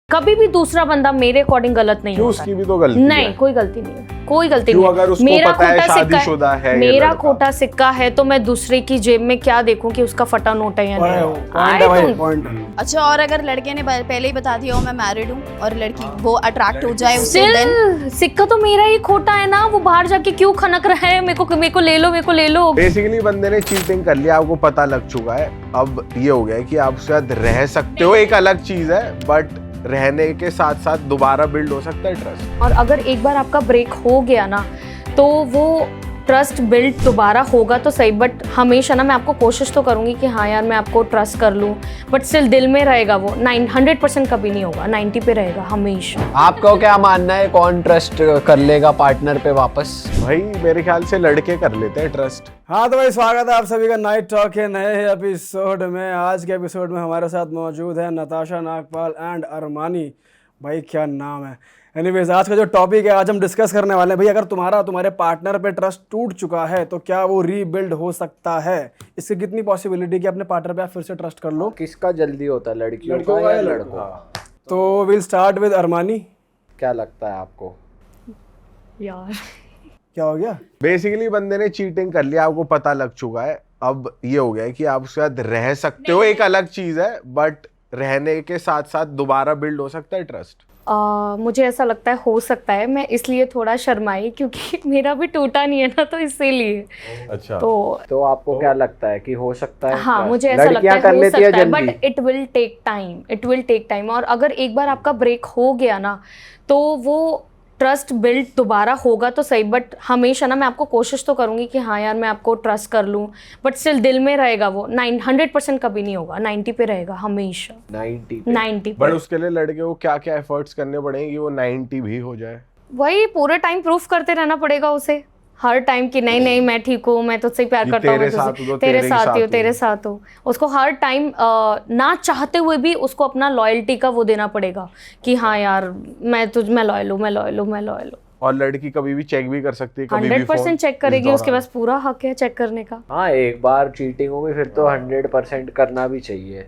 कभी भी दूसरा बंदा मेरे अकॉर्डिंग गलत नहीं होता। उसकी भी तो गलती नहीं है। कोई गलती नहीं है, कोई गलती नहीं अगर उसको मेरा पता है खोटा शादीशुदा है ये मेरा लड़का। खोटा सिक्का है तो मैं दूसरे की जेब में क्या देखूं कि उसका फटा नोट है या नहीं। अच्छा, और अगर लड़के ने पहले ही बता दिया हो मैं मैरिड हूँ और लड़की वो अट्रैक्ट हो जाए उससे, देन सिक्का तो मेरा ही खोटा है ना, वो बाहर जाके क्यों खनक रहा है मेरे को ले लो, मेरे को ले लो। बेसिकली बंदे ने चीटिंग कर लिया, आपको पता लग चुका है। अब ये हो गया है कि आप उसके साथ रह सकते हो, एक अलग चीज है, बट रहने के साथ साथ दोबारा बिल्ड हो सकता है ट्रस्ट। और अगर एक बार आपका ब्रेक हो गया ना तो वो ट्रस्ट बिल्ड दोबारा होगा तो सही, बट हमेशा ना मैं आपको कोशिश तो करूंगी कि हाँ यार मैं आपको ट्रस्ट कर लूं, बट स्टिल दिल में रहेगा वो 100% कभी नहीं होगा, 90 पे रहेगा हमेशा। आपको क्या मानना है, कौन ट्रस्ट कर लेगा पार्टनर पे वापस? भाई मेरे ख्याल से लड़के कर लेते हैं ट्रस्ट। हाँ तो भाई स्वागत है आप सभी का नाइट टॉक के नए एपिसोड में। आज के एपिसोड में हमारे साथ मौजूद है नताशा नागपाल एंड अरमानी। भाई क्या नाम है। एनीवेज आज का जो टॉपिक है आज हम डिस्कस करने वाले हैं भाई, अगर तुम्हारे पार्टनर पे ट्रस्ट टूट चुका है तो क्या वो रीबिल्ड हो सकता है? इसकी कितनी पॉसिबिलिटी कि अपने पार्टनर पे आप फिर से ट्रस्ट कर लो? किसका जल्दी होता है, लड़कियों का या लड़कों? तो विल स्टार्ट विद अरमानी। क्या लगता है आपको? यार क्या हो गया? बेसिकली बंदे ने चीटिंग कर लिया, आपको पता लग चुका है। अब ये हो गया है कि आप उसके साथ रह सकते हो, एक अलग चीज है, बट रहने के साथ साथ दोबारा बिल्ड हो सकता है ट्रस्ट। मुझे ऐसा लगता है हो सकता है, मैं इसलिए थोड़ा शर्माई क्योंकि मेरा भी टूटा नहीं है ना, तो इसीलिए। अच्छा तो आपको क्या लगता है कि हो सकता है? हाँ मुझे ऐसा लगता है कर हो लेती है सकता है, जल्दी, but it will take time. और अगर एक बार आपका ब्रेक हो गया ना तो वो ट्रस्ट बिल्ड दोबारा होगा तो सही, बट हमेशा ना मैं आपको कोशिश तो करूंगी कि हाँ यार मैं आपको ट्रस्ट कर लूं, बट स्टिल दिल में रहेगा वो 100% कभी नहीं होगा, 90 पे रहेगा हमेशा। 90 बट उसके लिए लड़के को क्या क्या एफर्ट्स करने पड़ेंगे कि वो 90 भी हो जाए? वही पूरे टाइम प्रूफ करते रहना पड़ेगा उसे हर टाइम कि नहीं नहीं मैं ठीक हूँ, मैं तुझसे प्यार करता हूँ, मैं तेरे साथ हूँ। उसको हर टाइम ना चाहते हुए भी उसको अपना लॉयल्टी का वो देना पड़ेगा कि हाँ यार मैं लॉयल हूँ। और लड़की कभी भी चेक भी कर सकती है, कभी भी 100% चेक करेगी, उसके पास पूरा हक है चेक करने का। हाँ एक बार चीटिंग हो गई फिर तो 100% करना भी चाहिए,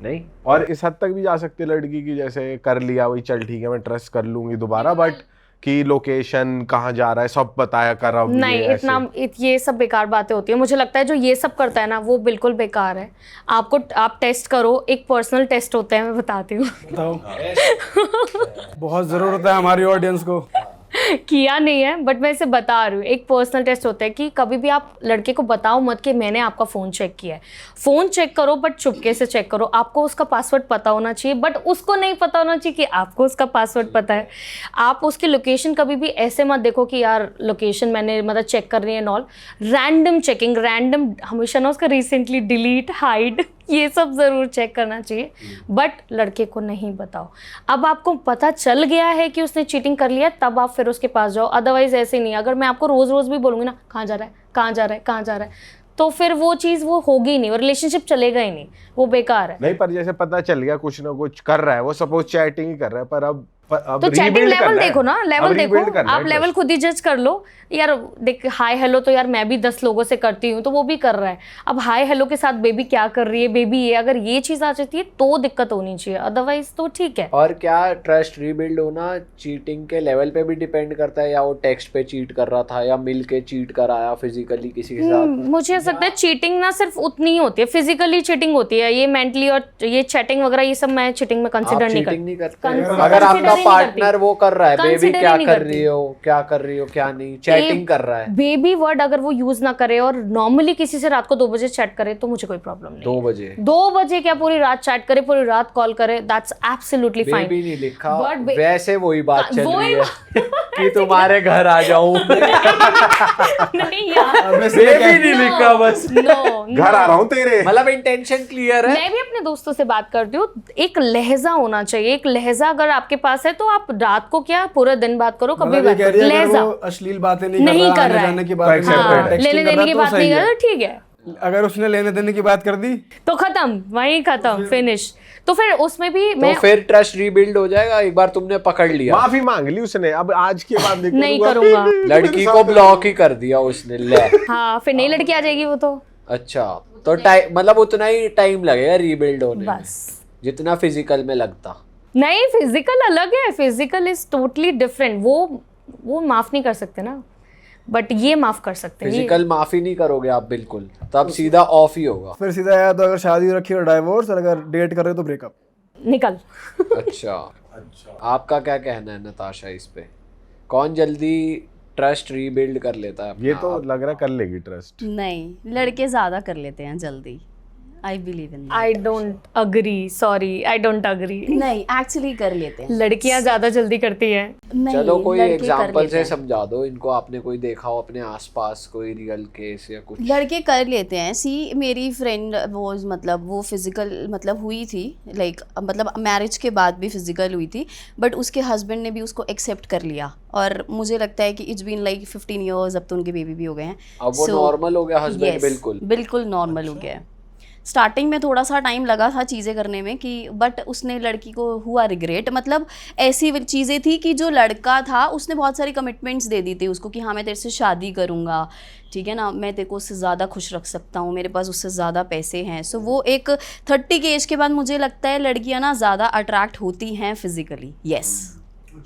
नहीं? और इस हद तक भी जा सकती है लड़की की, जैसे कर लिया वही चल ठीक है मैं ट्रस्ट कर लूंगी दोबारा, बट कि लोकेशन कहाँ जा रहा है सब बताया कर रहा हूँ। नहीं ये सब बेकार बातें होती है। मुझे लगता है जो ये सब करता है ना वो बिल्कुल बेकार है। आप टेस्ट करो, एक पर्सनल टेस्ट होता है, मैं बताती हूँ। बहुत जरूरत है हमारी ऑडियंस को। किया नहीं है बट मैं इसे बता रही हूँ। एक पर्सनल टेस्ट होता है कि कभी भी आप लड़के को बताओ मत कि मैंने आपका फ़ोन चेक किया है। फ़ोन चेक करो बट चुपके से चेक करो। आपको उसका पासवर्ड पता होना चाहिए बट उसको नहीं पता होना चाहिए कि आपको उसका पासवर्ड पता है। आप उसकी लोकेशन कभी भी ऐसे मत देखो कि यार लोकेशन मैंने मतलब चेक कर रही है नॉल। रैंडम चेकिंग, रैंडम हमेशा ना उसका रिसेंटली डिलीट, हाइड, ये सब ज़रूर चेक करना चाहिए, बट लड़के को नहीं बताओ। अब आपको पता चल गया है कि उसने चीटिंग कर लिया तब आप फिर उसके पास जाओ, अदरवाइज ऐसे नहीं। अगर मैं आपको रोज़ रोज़ भी बोलूँगी ना कहाँ जा रहा है तो फिर वो चीज़ वो होगी ही नहीं, वो रिलेशनशिप चलेगा ही नहीं, वो बेकार है। नहीं पर जैसे पता चल गया कुछ ना कुछ कर रहा है वो, सपोज चैटिंग ही कर रहा है, पर अब तो चैटिंग लेवल देखो ना, लेवल देखो, आप लेवल खुद ही जज कर लो। यार देख हाय हेलो तो यार मैं भी 10 लोगों से करती हूँ तो वो भी कर रहा है। अब हाय हेलो के साथ बेबी क्या कर रही है, बेबी ये, अगर ये चीज़ आ जाती है तो दिक्कत होनी चाहिए, अदरवाइज तो ठीक है। और क्या ट्रस्ट रीबिल्ड होना चीटिंग के लेवल पे भी डिपेंड करता है, या वो टेक्स्ट पे चीट कर रहा था या मिल के चीट कराया फिजिकली किसी के साथ? मुझे ऐसा लगता है चीटिंग ना सिर्फ उतनी ही होती है, फिजिकली चीटिंग होती है, ये मेंटली और ये चैटिंग वगैरह ये सब मैं चीटिंग में कंसिडर नहीं करती। अगर आपका पार्टनर वो कर रहा है बेबी क्या कर रही हो क्या नहीं, चैटिंग कर रहा है, बेबी वर्ड अगर वो यूज ना करे और नॉर्मली किसी से रात को 2 बजे चैट करे तो मुझे कोई प्रॉब्लम नहीं। 2 बजे क्या पूरी रात चैट करे, पूरी रात कॉल करे, दैट्स एब्सोल्युटली फाइन। बेबी नहीं लिखा, वैसे वही बात चल रही है कि तुम्हारे घर आ जाऊं। नहीं यार बेबी नहीं लिखा, बस घर आ रहा हूँ तेरे, मतलब इंटेंशन क्लियर है। मैं भी अपने दोस्तों से बात करती हूँ, एक लहजा होना चाहिए। एक लहजा अगर आपके पास है तो आप रात को क्या पूरे दिन बात करो, कभी बात करो, लहजा अश्लील बातें नहीं कर रहा है, लेने देने की बात नहीं कर रहा, ठीक है। अगर उसने लेने देने की बात कर दी तो खत्म, वहीं खत्म, फिनिश। तो फिर उसमें भी तो फिर ट्रस्ट रीबिल्ड हो जाएगा। एक बार तुमने पकड़ लिया, माफी मांग ली उसने, अब आज के बाद नहीं करूंगा। लड़की को ब्लॉक ही कर दिया उसने, ले हाँ फिर नई लड़की आ जाएगी वो तो। अच्छा तो टाइम मतलब उतना ही टाइम लगेगा रीबिल्ड होने में बस जितना फिजिकल में लगता। नहीं, फिजिकल अलग है, फिजिकल इज टोटली डिफरेंट। वो माफ नहीं कर सकते ना, बट ये माफ कर सकते हैं। फिजिकल माफी नहीं करोगे आप बिल्कुल, तब सीधा ऑफ ही होगा। फिर सीधा आया तो अगर शादी रखी और डाइवोर्स, और अगर डेट कर रहे हो तो ब्रेकअप। निकल। अच्छा, आपका क्या कहना है नताशा इस पे? कौन जल्दी ट्रस्ट रीबिल्ड कर लेता है अपना ये तो आप? लग रहा है कर लेगी ट्रस्ट। नहीं, लड़के ज्यादा कर लेते हैं जल्दी। I believe in I don't agree, sorry, I don't agree. नहीं, एक्चुअली कर लेते हैं। लड़कियां ज्यादा जल्दी करती है। नहीं, चलो कोई लड़के कर एग्जांपल लेते से हैं। समझा दो इनको, आपने कोई देखा हो अपने आसपास कोई रियल केस या कुछ? लड़के कर लेते हैं। सी मेरी फ्रेंड वो फिजिकल मतलब हुई थी, लाइक मतलब मैरिज के बाद भी फिजिकल हुई थी, बट उसके हस्बैंड ने भी उसको एक्सेप्ट कर लिया, और मुझे लगता है कि इट्स बीन लाइक 15 इयर्स, अब तो उनके बेबी भी हो गए हैं। अब वो नॉर्मल हो गया हस्बैंड? बिल्कुल बिल्कुल नॉर्मल हो गया है। स्टार्टिंग में थोड़ा सा टाइम लगा था चीज़ें करने में कि, बट उसने लड़की को हुआ रिग्रेट। मतलब ऐसी चीज़ें थी कि जो लड़का था उसने बहुत सारी कमिटमेंट्स दे दी थी उसको कि हाँ मैं तेरे से शादी करूँगा, ठीक है ना, मैं तेरे को उससे ज़्यादा खुश रख सकता हूँ, मेरे पास उससे ज़्यादा पैसे हैं। सो वो एक 30 के एज के बाद मुझे लगता है लड़कियाँ ना ज़्यादा अट्रैक्ट होती हैं फिजिकली। येस,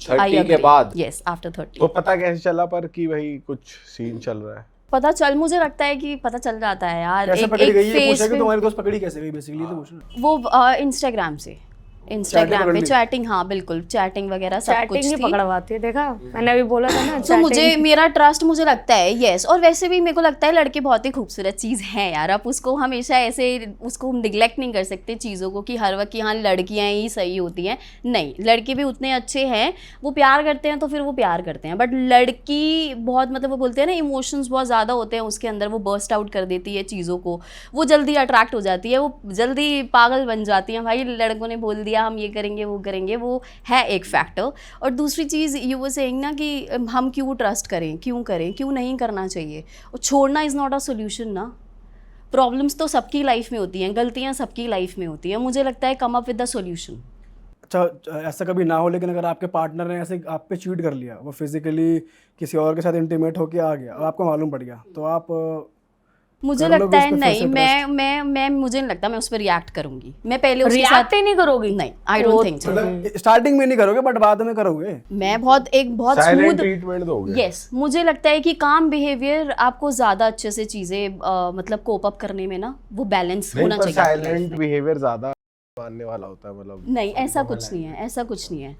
30 के बाद? Yes, after 30। तो पता कैसे चला पर कि भाई कुछ सीन चल रहा है? पता चल, मुझे लगता है कि पता चल जाता है यार। कैसे एक पकड़ी गई ये फेस पूछा कि पे तुम्हारी दोस्त पकड़ी कैसे गई, बेसिकली तो पूछना। वो इंस्टाग्राम से, इंस्टाग्राम पकड़ पे ली? चैटिंग, हाँ बिल्कुल, चैटिंग वगैरह सब कुछ चैटिंग ही थी। पकड़वाती है, देखा मैंने अभी बोला था ना। तो मुझे मेरा ट्रस्ट मुझे लगता है यस। और वैसे भी मेरे को लगता है लड़के बहुत ही खूबसूरत चीज़ है यार, आप उसको हमेशा ऐसे उसको निगलेक्ट नहीं कर सकते चीज़ों को कि हर वक्त कि हाँ लड़कियाँ ही सही होती हैं। नहीं, लड़के भी उतने अच्छे हैं, वो प्यार करते हैं तो फिर वो प्यार करते हैं, बट लड़की बहुत मतलब वो बोलते हैं ना इमोशंस बहुत ज़्यादा होते हैं उसके अंदर, वो बर्स्ट आउट कर देती है चीज़ों को, वो जल्दी अट्रैक्ट हो जाती है, वो जल्दी पागल बन जाती हैं। भाई लड़कों ने बोल दिया हम ये करेंगे वो करेंगे, वो है एक फैक्टर। और दूसरी चीज़ यू वो सेइंग ना कि हम क्यों ट्रस्ट करें, क्यों करें, क्यों नहीं करना चाहिए। और छोड़ना इज़ नॉट अ सोल्यूशन ना। प्रॉब्लम्स तो सबकी लाइफ में होती हैं, गलतियां सबकी लाइफ में होती हैं। मुझे लगता है come up with the solution. अच्छा, ऐसा कभी ना हो, लेकिन अगर आपके पार्टनर ने ऐसे आप पे चीट कर लिया, वो फिजिकली किसी और के साथ इंटीमेट होके आ गया और आपको मालूम पड़ गया, तो आप मुझे कर लोगे लगता उस है पे फिर नहीं, से मैं मुझे नहीं लगता मैं उस पर रिएक्ट करूंगी। मैं पहले उसके साथ रिएक्ट ही नहीं करोगी? नहीं, आई डोंट थिंक सो। मतलब स्टार्टिंग में नहीं करोगे बट बाद में करोगे? मैं बहुत साइलेंट स्मूथ, ट्रीटमेंट दोगे? यस, मुझे लगता है कि काम बिहेवियर आपको ज़्यादा अच्छे से चीज़ें मतलब कोप अप करने में ना वो बैलेंस होना चाहिए। साइलेंट बिहेवियर ज्यादा मानने वाला होता है, मतलब नहीं, ऐसा कुछ नहीं है, ऐसा कुछ नहीं है।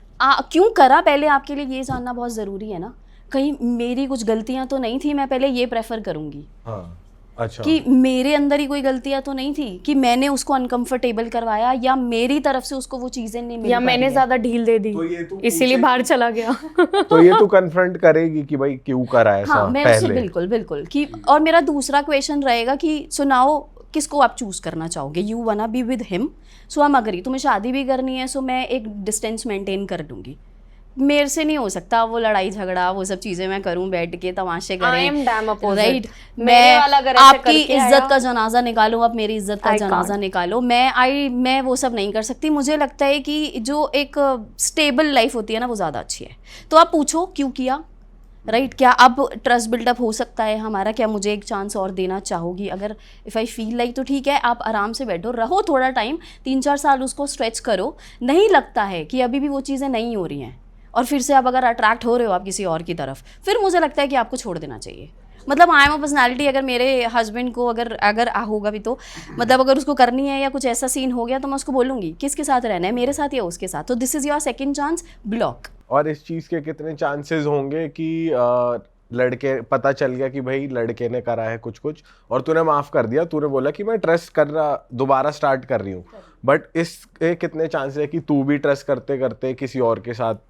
क्यों करा पहले आपके लिए ये जानना बहुत ज़रूरी है ना। कहीं मेरी कुछ गलतियाँ तो नहीं थी, मैं पहले ये प्रेफर करूँगी। हाँ, अच्छा, कि मेरे अंदर ही कोई गलतियां तो नहीं थी कि मैंने उसको अनकंफर्टेबल करवाया, या मेरी तरफ से उसको वो चीजें नहीं मिल या पा मैंने रही हैं। ज्यादा ढील दे दी इसीलिए बाहर चला गया। तो ये तू कन्फ्रंट करेगी कि भाई क्यों करा ऐसा हाँ, मैं उससे पहले? बिल्कुल बिल्कुल कि, और मेरा दूसरा क्वेश्चन रहेगा कि सो नाउ किसको आप चूज करना चाहोगे? You wanna be with him, so I am agree, तुम्हें शादी भी करनी है, सो मैं एक डिस्टेंस मेंटेन कर दूंगी। मेरे से नहीं हो सकता वो लड़ाई झगड़ा वो सब चीजें मैं करूं, बैठ के तमाशे I am damn करें, opposite. राइट। मेरे वाला अगर मैं ऐसे आपकी करके इज्जत आया- का जनाजा निकालूं, आप मेरी इज्जत का I जनाजा can't. निकालो, मैं वो सब नहीं कर सकती। मुझे लगता है कि जो एक स्टेबल लाइफ होती है ना वो ज़्यादा अच्छी है। तो आप पूछो क्यों किया, राइट? क्या अब ट्रस्ट बिल्डअप हो सकता है हमारा? क्या मुझे एक चांस और देना चाहोगी? अगर इफ़ आई फील लाइक तो ठीक है, आप आराम से बैठो, रहो थोड़ा टाइम, 3-4 साल उसको स्ट्रेच करो। नहीं लगता है कि अभी भी वो चीज़ें नहीं हो रही हैं और फिर से आप अगर अट्रैक्ट हो रहे हो आप किसी और की तरफ, फिर मुझे लगता है कि आपको छोड़ देना चाहिए। मतलब आई एम अ पर्सनैलिटी, अगर मेरे हस्बैंड को अगर होगा भी तो मतलब अगर उसको करनी है या कुछ ऐसा सीन हो गया तो मैं उसको बोलूँगी किसके साथ रहना है, मेरे साथ या उसके साथ। तो this is your second chance, block. और इस चीज के कितने चांसेस होंगे कि लड़के पता चल गया कि भाई लड़के ने करा है कुछ और तूने माफ कर दिया, तूने बोला कि मैं ट्रस्ट कर रहा, दोबारा स्टार्ट कर रही हूँ, बट इसके कितने चांसेस है कि तू भी ट्रस्ट करते करते किसी और के साथ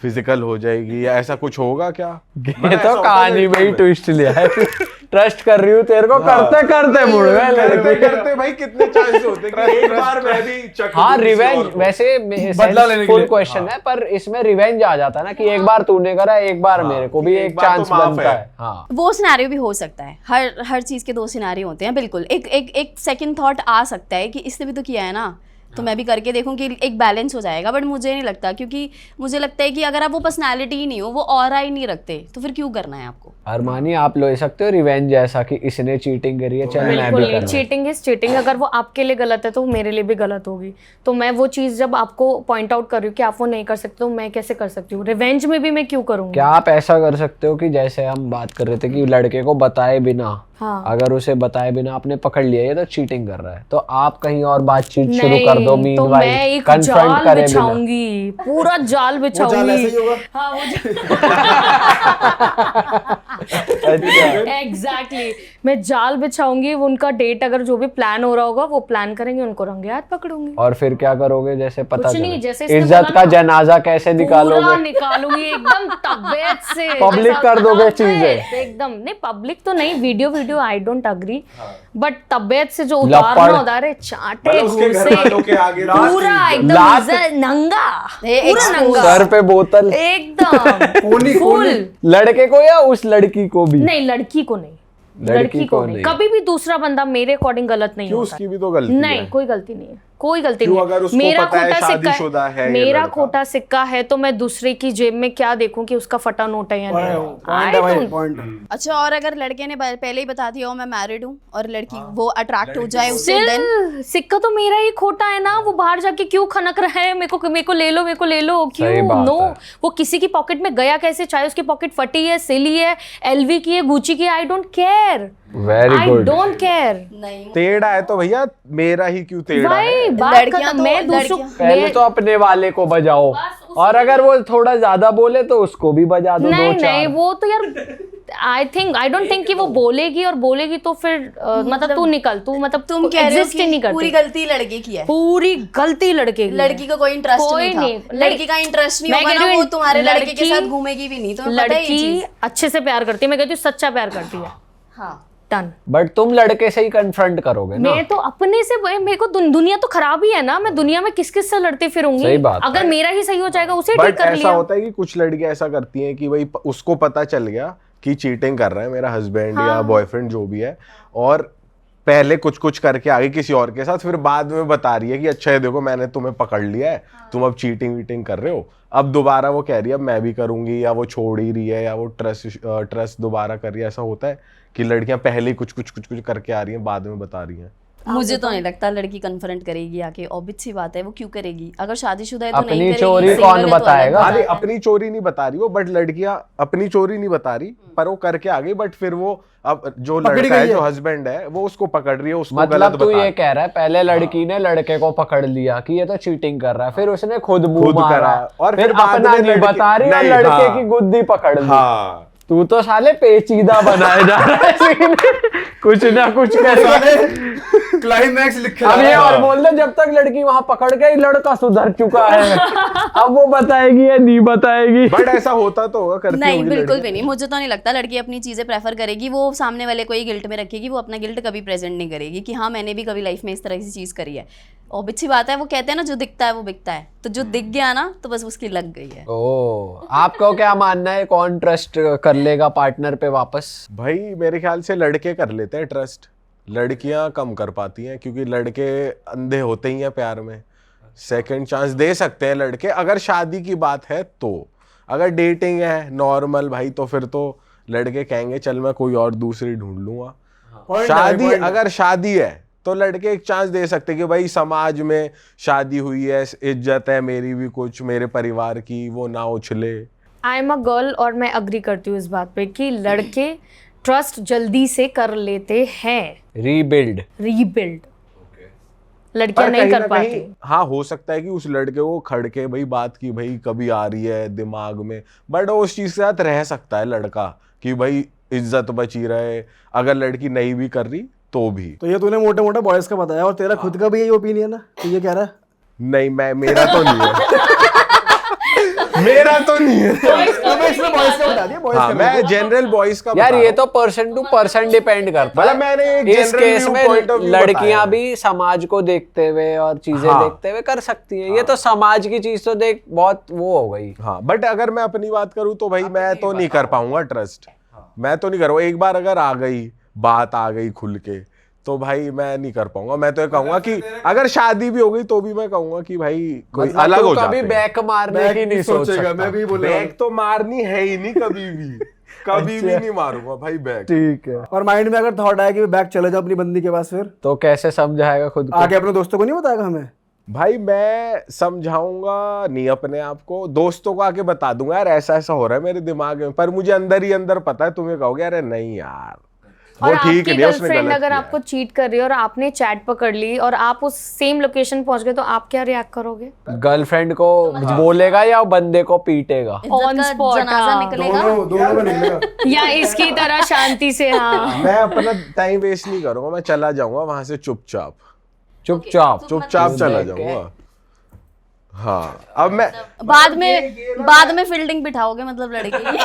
फिजिकल हो जाएगी या ऐसा कुछ होगा क्या? ये तो कहानी में ही ट्विस्ट लिया है। ट्रस्ट कर रही हूँ तेरे को, करते करते मुड़ गए करते लड़के। करते भाई कितने चांस होते हैं कि एक बार मैं भी चक हाँ, दूं किसी और रिवेंज को। वैसे बदला लेने के फुल लिए। क्वेश्चन है, पर इसमें रिवेंज आ जाता है ना कि एक बार तूने करा, एक बार मेरे को भी एक एक बार तो चांस माफ बनता है। है। हाँ, वो सिनेरियो भी हो सकता है, हर चीज़ के 2 सिनेरियो होते हैं। बिल्कुल एक सेकंड थॉट आ सकता है कि इसने भी तो किया है ना, तो मैं भी करके देखूं कि एक बैलेंस हो जाएगा, बट मुझे नहीं लगता, क्योंकि मुझे लगता है कि अगर आप वो पर्सनालिटी ही नहीं हो, वो ऑरा ही नहीं रखते, तो फिर क्यों करना है आपको? अरमानी आप ले सकते हो रिवेंज जैसा कि इसने चीटिंग करी है, चल मैं बिल्कुल भी नहीं, कर चीटिंग इज चीटिंग। अगर वो आपके लिए गलत है तो वो मेरे लिए भी गलत होगी। तो मैं वो चीज़ जब आपको पॉइंट आउट कर रही हूँ कि आप वो नहीं कर सकते, तो मैं कैसे कर सकती हूँ? रिवेंज में भी मैं क्यों करूँगी? क्या आप ऐसा कर सकते हो कि जैसे हम बात कर रहे थे कि लड़के को बताए बिना, हाँ। अगर उसे बताए बिना आपने पकड़ लिया ये तो चीटिंग कर रहा है, तो आप कहीं और बातचीत शुरू कर दो, नहीं, तो मीनवाइल मैं एक कन्फ्रंट जाल करे बिना। बिछाऊंगी, पूरा जाल वो जाल ऐसे ही बिछाऊंगी। होगा। हाँ, वो अच्छा, एग्जैक्टली मैं जाल बिछाऊंगी। वो उनका डेट अगर जो भी प्लान हो रहा होगा वो प्लान करेंगे, उनको रंगे हाथ पकड़ूंगी। और फिर क्या करोगे? जैसे पता कुछ नहीं, चले जैसे इसने इज्जत बोला का ना, जनाजा कैसे पूरा निकालोगे? निकालूंगी एकदम तबियत से। Public ऐसा कर दोगे तबियत, चीजें। एकदम नहीं, पब्लिक तो नहीं, video I don't agree, but तबियत से जो लपड़। उतारना होता है, चाटे मतलब उसके घर वालों के आगे पूरा एकदम लात। नंगा, ए, पूरा expose। नंगा, सर पे बोतल, एकदम फुल। लड़के को या उस लड़की को भी? नहीं, लड़की को नहीं, लड़की को नहीं। नहीं। कभी भी दूसरा बंदा मेरे अकॉर्डिंग गलत नहीं क्यों? होता। उसकी भी तो गलती नहीं, है। कोई गलती नहीं है, कोई गलती क्यों? नहीं अगर है। उसको मेरा पता है खोटा शादीशुदा सिक्का है ये मेरा लड़का। खोटा सिक्का है, तो मैं दूसरे की जेब में क्या देखूं कि उसका फटा नोट है या नहीं। पॉइंट है भाई, पॉइंट। अच्छा, और अगर लड़के ने पहले ही बता दिया हो मैं मैरिड हूँ और लड़की वो अट्रैक्ट हो जाए उससे, देन Still, सिक्का तो मेरा ही खोटा है ना। वो बाहर जाके क्यों खनक रहा है, मेरे को ले लो, मेरे को ले लो, सही क्यों? बात नो, है। वो किसी की पॉकेट में गया कैसे, चाहे उसकी पॉकेट फटी है, सिली है, एलवी की है, गुची की है, I don't care, very I good. Don't care. नहीं। टेढ़ा है तो भैया मेरा ही क्यों टेढ़ा भाई है? बात लड़कियां खत्म। तो- मैं दूसरों लड़कियां- पहले तो अपने वाले को बजाओ, और अगर वो थोड़ा ज्यादा बोले तो उसको भी बजा दो, नहीं दो चार। नहीं, वो तो यार आई डोंट थिंक कि वो बोलेगी, और बोलेगी तो फिर मतलब तू निकल, तू मतलब तुम कह रहे हो exist ही नहीं कि करती। पूरी गलती लड़के की है, पूरी गलती लड़के की है। लड़की को कोई इंटरेस्ट कोई नहीं था, नहीं। लड़की का इंटरेस्ट नहीं मैं होगा कह ना, रही वो हूँ, तुम्हारे लड़के के लड़की- साथ घूमेगी भी नहीं, तुम्हें पता है ये लड़की चीज? अच्छे से प्यार करती है, मैं कहती हूँ सच्चा प्यार करती है, हाँ, डन। बट तुम लड़के से ही कन्फ्रंट करोगे ना। मैं तो अपने से, मेरे को दुनिया तो खराब ही है ना, मैं दुनिया में किस किस से लड़ती फिरूंगी। सही बात है। अगर मेरा ही सही हो जाएगा, उसे ठीक बट कर ऐसा लिया। होता है कि कुछ लड़कियां ऐसा करती हैं कि भाई उसको पता चल गया कि चीटिंग कर रहा है मेरा हस्बैंड या बॉयफ्रेंड जो भी है, और पहले कुछ कुछ करके आगे किसी और के साथ, फिर बाद में बता रही है कि अच्छा है देखो मैंने तुम्हें पकड़ लिया है, तुम अब चीटिंग वीटिंग कर रहे हो। अब दोबारा वो कह रही है अब मैं भी करूंगी, या वो छोड़ ही रही है, या वो ट्रस्ट दोबारा कर रही है। ऐसा होता है कि लड़कियां पहले ही कुछ कुछ करके आ रही हैं, बाद में बता रही हैं। मुझे तो नहीं लगता लड़की कन्फ्रंट करेगी आके, ऑब्वियस सी बात है, वो क्यों करेगी? अगर शादीशुदा है तो अपनी नहीं करेगी, चोरी single कौन है तो अलग बताएगा? बात अरे है। अपनी चोरी नहीं बता रही वो, बट लड़कियां अपनी चोरी नहीं बता रही, पर वो करके आ गई। बट फिर वो अब जो पकड़ी लड़का है, गई है। जो हस्बैंड है, वो उसको पकड़ रही है, उसको मतलब गलत तू बता ये कह रहा है पहले लड़की ने लड़के को पकड़ लिया कि ये तो चीटिंग कर रहा है, फिर उसने खुद मुंह खुद मारा, करा, और फिर बाद अपना में नहीं लड़की- बता रही और नहीं, लड़के हाँ। की गुद्दी पकड़ ली। हाँ। तू तो साले पेचीदा बनाए जा रहा है सीन। कुछ ना कुछ करके क्लाइमैक्स लिखे अब ये जा रहा और है। बोल दे जब तक लड़की वहां पकड़ गई लड़का सुधर चुका है, अब वो बताएगी या नहीं बताएगी? बट ऐसा होता तो होगा, करती नहीं, होगी बिल्कुल लड़कियां। भी नहीं, मुझे तो नहीं लगता। लड़की अपनी चीजें प्रेफर करेगी, वो सामने वाले को ही गिल्ट में रखेगी, वो अपना गिल्ट कभी प्रेजेंट नहीं करेगी कि हाँ मैंने भी कभी लाइफ में इस तरह की चीज करी है। ऑब्वियस सी बात है, वो कहते हैं ना जो दिखता है वो बिकता है, तो जो दिख गया ना तो बस उसकी लग गई है। ओ, आपको क्या मानना है, कौन ट्रस्ट कर लेगा पार्टनर पे वापस? भाई मेरे ख्याल से लड़के कर लेते हैं ट्रस्ट, लड़कियां कम कर पाती हैं, क्योंकि लड़के अंधे होते ही हैं प्यार में। सेकंड चांस दे सकते हैं लड़के, अगर शादी की बात है तो। अगर डेटिंग है नॉर्मल भाई, तो फिर तो लड़के कहेंगे चल मैं कोई और दूसरी ढूंढ लूंगा। Point है, शादी, point है। अगर शादी है तो लड़के एक चांस दे सकते हैं कि भाई समाज में शादी हुई है, इज्जत है मेरी भी कुछ, मेरे परिवार की, वो ना उछले। आई एम अ गर्ल, और मैं अग्री करती हूँ इस बात पे कि लड़के ट्रस्ट जल्दी से कर लेते हैं, रीबिल्ड। रीबिल्ड लड़कियां पर नहीं कहीं कर ना पाती। कहीं हाँ हो सकता है कि उस लड़के को खड़ के भाई बात की भाई कभी आ रही है दिमाग में, बट वो उस चीज के साथ रह सकता है लड़का कि भाई इज्जत बची रहे, अगर लड़की नहीं भी कर रही तो भी। तो ये तूने मोटे मोटे बॉयज का बताया, और तेरा खुद का भी यही ओपिनियन है, तो ये कह रहा है नहीं, मेरा तो नहीं है। मेरा तो नहीं है। तो इसमें बॉयज का बता दिया, बॉयज हाँ, का मैं जनरल बॉयज का यार बता ये रहा तो पर्सन टू पर्सन डिपेंड करता है। मतलब मैंने एक इस general केस view में point of view बताया लड़कियां है। भी समाज को देखते हुए और चीजें हाँ। देखते हुए कर सकती हैं। ये तो समाज की चीज तो देख बहुत वो हो गई। हाँ, बट अगर मैं अपनी बात करूं तो भाई मैं तो नहीं कर पाऊंगा ट्रस्ट। मैं तो नहीं करूँ, एक बार अगर आ गई बात, आ गई खुल के, तो भाई मैं नहीं कर पाऊंगा। मैं तो ये कहूंगा कि अगर शादी भी हो गई तो भी मैं कहूंगा कि भाई कोई मतलब अलग तू हो कभी जाते हैं। बैक मारने की नहीं सोच सकता। मैं भी बोल रहा बैक तो मारनी है ही नहीं कभी भी, कभी भी नहीं मारूंगा भाई बैक। ठीक है, और माइंड में अगर थॉट आया कि बैक चले जाओ अपनी बंदी के पास, फिर तो कैसे समझाएगा खुद को? आगे अपने दोस्तों को नहीं बताएगा हमें? भाई मैं समझाऊंगा नहीं अपने आप को, दोस्तों को आके बता दूंगा यार ऐसा ऐसा हो रहा है मेरे दिमाग में, पर मुझे अंदर ही अंदर पता है, तुम्हें कहोगे अरे नहीं यार वो और ठीक आपकी नहीं है, उसने गर्लफ्रेंड गलत अगर किया आपको चीट कर रही है और आपने चैट पकड़ ली और आप उस सेम लोकेशन पहुंच गए तो आप क्या रिएक्ट करोगे? गर्लफ्रेंड को बोलेगा या बंदे को पीटेगा? On इज्जत का spot, जनाजा हाँ। निकलेगा। दोनों का निकलेगा। या इसकी तरह शांति से? हाँ, मैं अपना टाइम वेस्ट नहीं करूंगा, मैं चला जाऊंगा वहां से चुपचाप चुपचाप चुपचाप चला जाऊंगा। हाँ अब मैं बाद में फील्डिंग बिठाओगे मतलब लड़की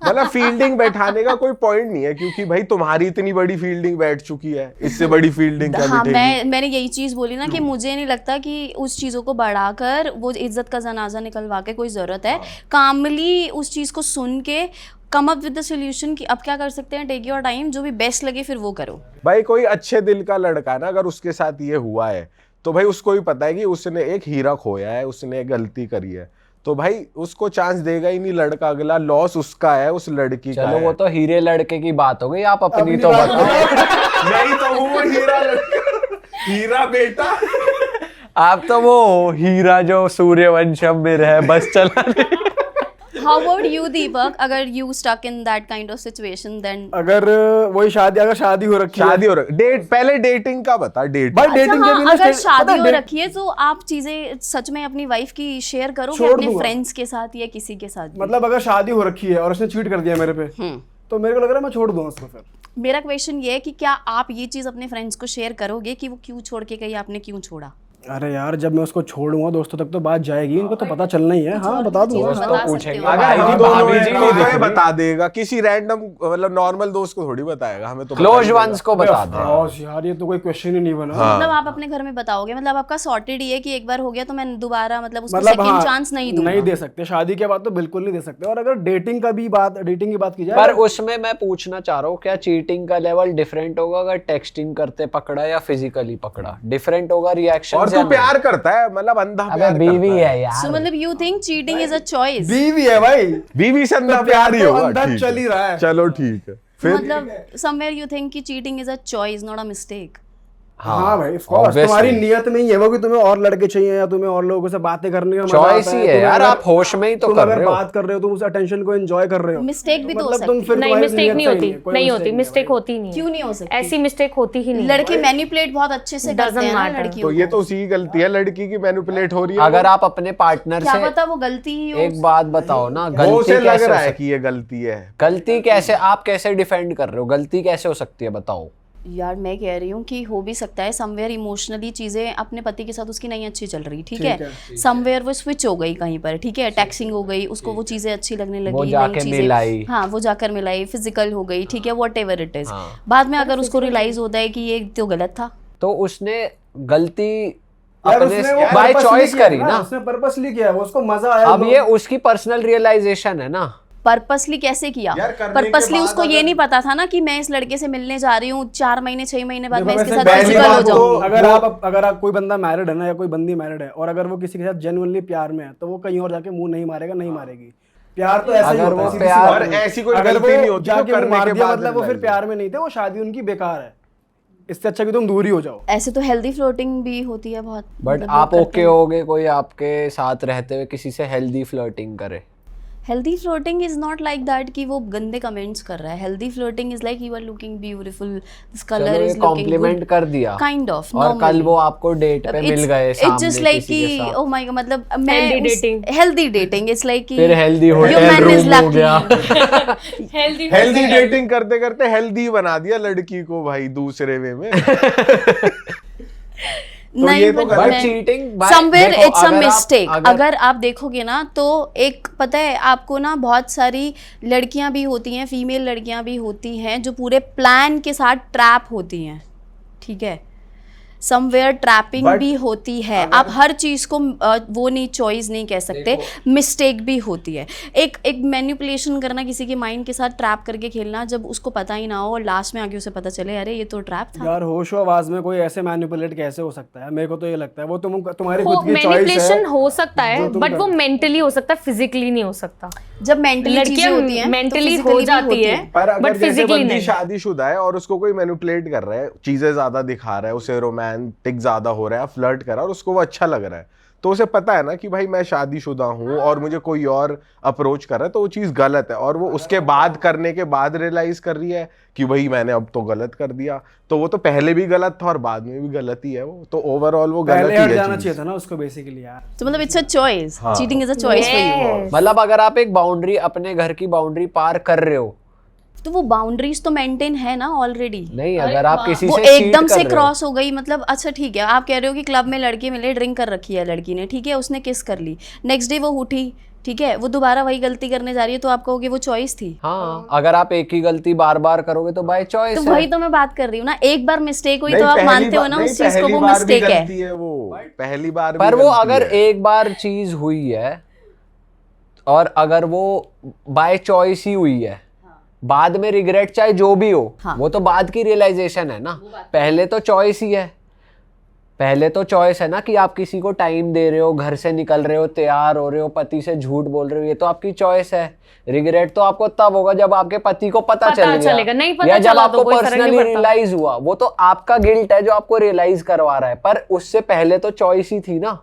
मतलब फील्डिंग बैठाने का कोई पॉइंट नहीं है, क्योंकि भाई तुम्हारी इतनी बड़ी फील्डिंग बैठ चुकी है, इससे बड़ी फील्डिंग क्या हाँ, बैठेगी? मैंने यही चीज बोली ना कि मुझे नहीं लगता कि उस चीजों को बढ़ाकर वो इज्जत का जनाजा निकलवा के कोई जरूरत है। कामली उस चीज को सुन के come up with the solution कि अब क्या कर सकते हैं, टेक योर टाइम, जो भी बेस्ट लगे फिर वो करो। भाई कोई अच्छे दिल का लड़का ना अगर उसके साथ ये हुआ है तो भाई उसको भी पता है कि उसने एक हीरा खोया है, उसने एक गलती करी है, तो भाई उसको चांस देगा ही नहीं लड़का, अगला लॉस उसका है, उस लड़की का चलो है। वो तो हीरे लड़के की बात हो गई, आप अपनी तो बताओ। नहीं तो वो हीरा लड़का, हीरा बेटा। आप तो वो हीरा जो सूर्यवंशम में रहे बस चलाने। हाउ अबाउट यू दीपक, अगर you stuck in that kind of situation then? अगर वही अगर शादी हो रखी है, शादी हो रही डेट, पहले डेटिंग का बता, डेट भाई अच्छा डेटिंग के हाँ, बिना अगर पता शादी है, हो date- रखी है तो आप चीजें सच में अपनी वाइफ की शेयर करोगे छोड़ अपने दूंगा। फ्रेंड्स के साथ या किसी के साथ भी? मतलब अगर शादी हो रखी है और उसने चीट कर दिया मेरे पे, तो मेरे को लग रहा है मैं छोड़ दूंगा उसको। फिर मेरा क्वेश्चन ये है कि क्या आप ये चीज अपने फ्रेंड्स को शेयर करोगे कि वो क्यों छोड़ के गई, आपने क्यों छोड़ा? अरे यार जब मैं उसको छोड़ूंगा दोस्तों तक तो बात जाएगी, इनको तो पता चलना ही है। हाँ बता दूंगा। बता तो सकते पूछेंगे हो। अगर भाई हम जी, दोनों भाभी हैं जी तो नहीं दिख हमें रही। बता देगा, किसी रैंडम मतलब नॉर्मल दोस्त को थोड़ी बताएगा, हमें तो क्लोज बताएगा। वंस को बता दे। बॉस यार ये तो कोई क्वेश्चन ही नहीं बना। मतलब आप अपने घर में बताओगे, मतलब आपका सॉर्टेड ही है कि एक बार हो गया तो मैं दोबारा मतलब उसको मतलब सेकंड हाँ, चांस नहीं दूंगा? नहीं दे सकते, शादी के बाद तो बिल्कुल नहीं दे सकते। और अगर डेटिंग की बात की जाए, पर उसमें मैं पूछना चाह रहा हूँ, क्या चीटिंग का लेवल डिफरेंट होगा अगर टेक्सटिंग करते पकड़ा या फिजिकली पकड़ा? डिफरेंट होगा रिएक्शन? और तू प्यार करता है, मतलब अंधा अबे प्यार बीवी करता है यार। सो मतलब you think cheating is a choice? बीवी है भाई, बीवी से अंधा तो प्यार ही तो होगा। अंधा ठीक चल ही रहा है। चलो ठीक है फिर। मतलब समवेयर यू थिंक कि cheating is a choice not a mistake? हाँ भाई of course, obviously। तुम्हारी नियत में ही है वो कि तुम्हें और लड़के चाहिए या तुम्हें और लोगों से बातें करने का मजा चॉइस आता ही है तुम्हें यार, अगर- आप होश में ही तो तुम कर अगर रहे हो। बात कर रहे हो, तुम उस अटेंशन को एंजॉय कर रहे हो, मिस्टेक भी तो हो मतलब तुम सकती फिर नहीं तुम्हारी मिस्टेक नियत नहीं सही होती, है, कोई नहीं mistake होती, है मिस्टेक भाई। होती नहीं क्यों है, नहीं हो सकती? ऐसी मिस्टेक होती ही नहीं है। लड़के मैनिपुलेट बहुत अच्छे से करते Doesn't हैं ना matter। लड़कियों तो ये को। तो उसी की गलती है लड़की की, मैनिपुलेट हो रही है। अगर आप अपने पार्टनर क्या से पता वो गलती ही हो। एक बात बताओ ना, वो गलती उसे लग कैसे रहा हो है सकती कि ये गलती है। गलती कैसे, आप कैसे डिफेंड कर रहे हो? गलती कैसे हो सकती है बताओ? यार मैं कह रही हूँ कि हो भी सकता है समवेयर इमोशनली चीज़ें अपने पति के साथ उसकी नहीं अच्छी चल रही, ठीक है, समवेयर वो स्विच हो गई कहीं पर, ठीक है, टैक्सिंग हो गई, उसको वो चीज़ें अच्छी लगने लगी, वो नई जाके चीज़ें, मिलाई। हाँ वो जाकर मिलाई, फिजिकल हो गई, ठीक है, वॉट एवर इट इज। हाँ। बाद में अगर उसको रियलाइज होता है कि ये तो गलत था, तो उसने गलती यार अपने उसने वो बाय purposely चॉइस किया करी है ना। उसने पर्पसली किया है, वो उसको मजा आया। अब ये उसकी पर्सनल रियलाइजेशन है ना। पर्पसली कैसे किया? यार, करने के पर्पसली बाद उसको ये अगर- नहीं पता था ना कि मैं इस लड़के से मिलने जा रही हूँ, 4 महीने 6 महीने बाद मैं देखो, इसके वैसे साथ पहली फिजिकल हो बात तो- जाऊंगी। अगर आप कोई बंदा मैरिड है ना या कोई बंदी मैरिड है और अगर वो किसी के साथ जेन्युइनली प्यार में है तो वो कहीं और जाके मुंह नहीं मारेगा, नहीं मारेगी। प्यार तो ऐसा ही अगर होता है, वो सीधी सी प्यार- बात और है। ऐसी कोई अगर गलती वो नहीं होती जो जाके मुंह करने मार के दिया, बाद मतलब वो फिर realize प्यार में नहीं थे, वो शादी उनकी बेकार है। इससे अच्छा कि तुम दूर ही हो जाओ। ऐसे तो हेल्दी फ्लोटिंग भी होती है बहुत, बट मतलब आप लोग करते ओके हैं। होगे कोई आपके साथ रहते हुए किसी से हेल्दी फ्लर्टिंग करे? Healthy floating is not like that कि वो गंदे कमेंट्स कर रहा है। Healthy floating is like you are looking beautiful, this चलो कलर ये इज लुकिंग कॉम्प्लीमेंट गुड, कर दिया काइंड ऑफ। और कल वो आपको डेट पे मिल गए इट्स सामने जस्ट लाइक किसी के कि साथ। ओह माय गॉड, मतलब मैं Healthy dating। Healthy dating it's like कि फिर healthy your hotel man is room हो lucky। गया। हेल्दी डेटिंग करते करते हेल्दी बना दिया लड़की को भाई दूसरे वे में। नहीं ये तो but गलत- मैं- cheating by- somewhere देखो, it's a अगर आप- mistake। अगर- अगर आप देखोगे ना तो एक पता है आपको ना, बहुत सारी लड़कियां भी होती हैं, फीमेल लड़कियां भी होती हैं जो पूरे प्लान के साथ ट्रैप होती हैं, ठीक है। समवेयर ट्रैपिंग But भी होती है। आप हर चीज़ को वो नहीं, चॉइस नहीं कह सकते, मिस्टेक भी होती है। एक मैनिपुलेशन करना, किसी के माइंड के साथ ट्रैप करके खेलना, जब उसको पता ही ना हो और लास्ट में आगे उसे पता चले अरे ये तो ट्रैप था। यार होशो आवाज में कोई ऐसे मैनिपुलेट कैसे हो सकता है? मेरे को तो ये लगता है वो तुम्हारी खुद की चॉइस मैनिपुलेशन है। हो सकता है, जो तुम बट वो कर- मेंटली हो सकता है, फिजिकली नहीं हो सकता। जब मेंटली चीजें होती हैं मेंटली तो हो physically भी जाती होती है, पर अगर बट जैसे फिजिकली बंदी नहीं। शादीशुदा है और उसको कोई मैनिपुलेट कर रहा है, चीजें ज्यादा दिखा रहा है, उसे रोमांटिक ज्यादा हो रहा है, फ्लर्ट कर रहा है और उसको वो अच्छा लग रहा है, तो उसे पता है ना कि भाई मैं शादीशुदा हूँ और मुझे कोई और अप्रोच कर रहा है, तो वो चीज गलत है। और वो उसके बाद करने के बाद रियलाइज कर रही है कि भाई मैंने अब तो गलत कर दिया, तो वो तो पहले भी गलत था और बाद में भी गलत ही है वो, तो ओवरऑल वो गलत पहले ही हट है जाना चीज। चाहिए था ना उसको बेसिकली यार। तो मतलब it's a choice, cheating is a choice for you. मतलब अगर आप एक बाउंड्री, अपने घर की बाउंड्री पार कर रहे हो, तो वो बाउंड्रीज तो मेंटेन है ना ऑलरेडी। नहीं अगर आप किसी वो से cheat एकदम कर से रहे हो, क्रॉस हो गई, मतलब अच्छा ठीक है, आप कह रहे हो कि क्लब में लड़के मिले, ड्रिंक कर रखी है लड़की ने, ठीक है, उसने किस कर ली, नेक्स्ट डे वो उठी, ठीक है, वो दोबारा वही गलती करने जा रही है, तो आप कहोगे वो चॉइस थी। हाँ अगर आप एक ही गलती बार बार करोगे तो बाय चॉइस तो है। वही तो मैं बात कर रही हूँ ना, एक बार मिस्टेक हुई नहीं, तो आप पहली मानते हो बार- ना नहीं, उस चीज को, पहली वो बार भी मिस्टेक है। गलती वो पहली बार पर भी वो गलती अगर है। एक बार चीज हुई है और अगर वो बाय चॉइस ही हुई है, बाद में रिग्रेट चाहे जो भी हो, हाँ। वो तो बाद की रियलाइजेशन है ना, पहले तो चॉइस ही है। पहले तो चॉइस है ना कि आप किसी को टाइम दे रहे हो, घर से निकल रहे हो, तैयार हो रहे हो, पति से झूठ बोल रहे हो, ये तो आपकी चॉइस है। रिग्रेट तो आपको तब होगा जब आपके पति को पता चल चलेगा, नहीं पता या जब चला तो आपको कोई फर्क नहीं पर्सनली पड़ता। रियलाइज हुआ, वो तो आपका गिल्ट है जो आपको रियलाइज करवा रहा है, पर उससे पहले तो चॉइस ही थी ना।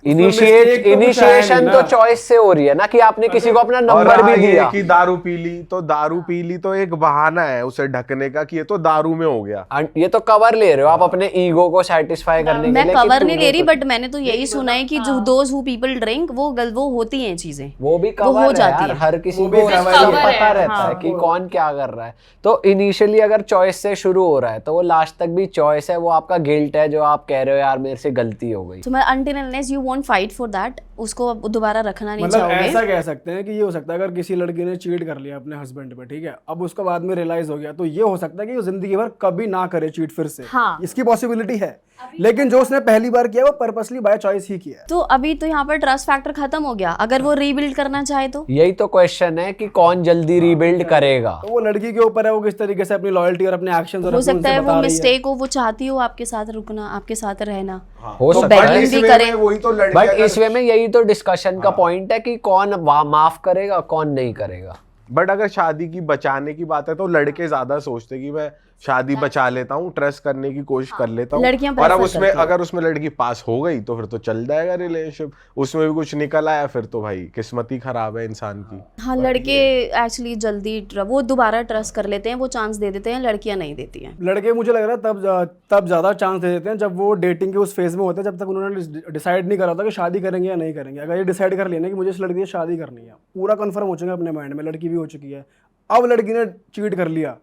mistake तो कुछ आया इनिशिएशन नहीं तो ना। चॉइस से हो रही है ना, कि आपने किसी को अपना और नंबर भी हाँ, ये दिया। कि दारू पी ली, तो दारू पी ली तो एक बहाना है उसे ढकने का कि ये तो दारू में हो गया। ये तो कवर ले रहे हो आप अपने ईगो को सेटिस्फाई करने के मैं लिए कि कवर नहीं तूने ले रही, कुछ- बट मैंने तो यही सुना है कि जो दोज हु पीपल ड्रिंक, वो होती हैं चीजें, वो भी वो कवर हो है जाती यार, है। हर किसी वो को भी उसका cover है, पता रहता हाँ। है कि कौन क्या कर रहा है। तो इनिशियली अगर चॉइस से शुरू हो रहा है तो वो लास्ट तक भी चॉइस है, वो आपका गिल्ट है जो आप कह रहे हो यार मेरे से गलती हो गई। तो मैं until unless you won't fight for that, उसको दोबारा रखना नहीं मतलब चाहोगे। ऐसा कह सकते हैं कि ये हो सकता है अगर किसी लड़की ने चीट कर लिया अपने हस्बैंड पे, ठीक है, अब उसको बाद में रियलाइज हो गया, तो ये हो सकता है कि वो जिंदगी भर कभी ना करे चीट फिर से। हाँ। इसकी पॉसिबिलिटी है, लेकिन जो उसने पहली बार किया वो पर्पसली बाय चॉइस ही किया है। तो अभी तो यहाँ पर ट्रस्ट फैक्टर खत्म हो गया, अगर वो रीबिल्ड करना चाहे तो। यही तो क्वेश्चन है कि कौन जल्दी रीबिल्ड करेगा। तो वो लड़की के ऊपर है, वो किस तरीके से अपनी लॉयल्टी और अपने एक्शंस और हो अपने सकता उनसे है बता वो रही है। मिस्टेक हो, वो चाहती हो आपके साथ रुकना, आपके साथ रहना, हो तो सकता है, begging इस भी वे करे। में वही तो लड़के बट अगर- इस वे में यही तो डिस्कशन का पॉइंट है कि कौन माफ करेगा कौन नहीं करेगा। बट अगर शादी की बचाने की बात है तो लड़के ज्यादा सोचते कि मैं शादी बचा लेता हूँ, ट्रस्ट करने की कोशिश कर लेता हूँ, लड़कियां और अब prefer उसमें करती हैं। अगर उसमें लड़की पास हो गई तो फिर तो चल जाएगा रिलेशनशिप, उसमें भी कुछ निकल आया फिर तो भाई किस्मत ही खराब है इंसान की। हाँ, लड़के एक्चुअली जल्दी वो दोबारा ट्रस्ट कर लेते हैं, वो चांस दे देते हैं, लड़कियां नहीं देती हैं। लड़के मुझे लग रहा है तब ज्यादा चांस दे देते हैं जब वो डेटिंग के उस फेज में होते हैं, जब तक उन्होंने डिसाइड नहीं करा होता कि शादी करेंगे या नहीं करेंगे। अगर ये डिसाइड कर लिया ना कि मुझे इस लड़की से शादी करनी है, पूरा कंफर्म हो चुका है अपने माइंड में, लड़की भी हो चुकी है, अब लड़की ने चीट कर लिया,